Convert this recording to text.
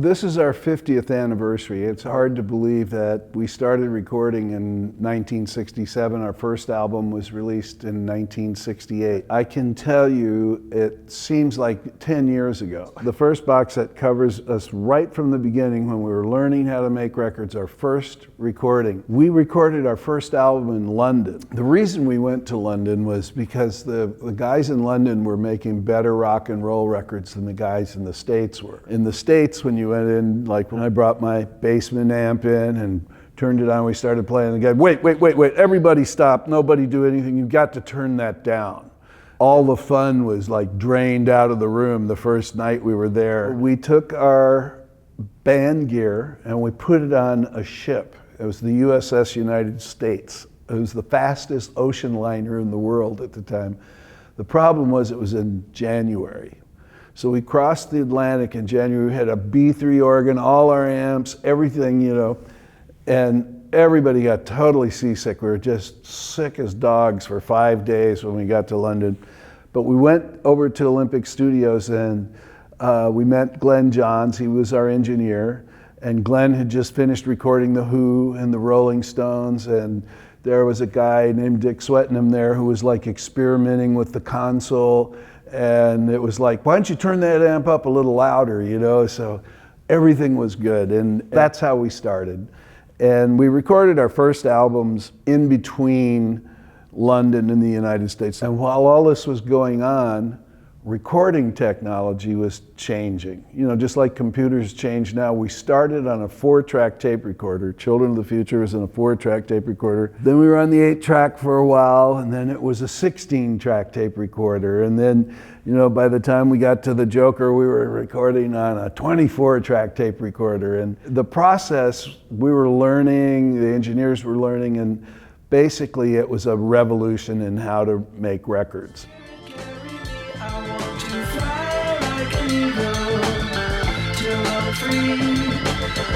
This is our 50th anniversary. It's hard to believe that we started recording in 1967. Our first album was released in 1968. I can tell you it seems like 10 years ago. The first box set covers us right from the beginning when we were learning how to make records, our first recording. We recorded our first album in London. The reason we went to London was because the guys in London were making better rock and roll records than the guys in the States were. In the States, when you went in, like when I brought my Bassman amp in and turned it on, we started playing, the guy, wait, everybody stop, nobody do anything, you've got to turn that down. All the fun was like drained out of the room the first night we were there. We took our band gear and we put it on a ship. It was the USS United States. It was the fastest ocean liner in the world at the time. The problem was it was in January. So we crossed the Atlantic in January. We had a B3 organ, all our amps, everything, you know, and everybody got totally seasick. We were just sick as dogs for 5 days when we got to London. But we went over to Olympic Studios and we met Glenn Johns. He was our engineer. And Glenn had just finished recording The Who and the Rolling Stones. And there was a guy named Dick Swettenham there who was like experimenting with the console. And it was like, why don't you turn that amp up a little louder, you know? So everything was good, and that's how we started. And we recorded our first albums in between London and the United States. And while all this was going on, recording technology was changing. You know, just like computers change now, we started on a 4-track tape recorder. Children of the Future was in a 4-track tape recorder. Then we were on the 8-track for a while, and then it was a 16-track tape recorder. And then, you know, by the time we got to the Joker, we were recording on a 24-track tape recorder. And the process, we were learning, the engineers were learning, and basically it was a revolution in how to make records. I want to fly like an eagle till I'm free.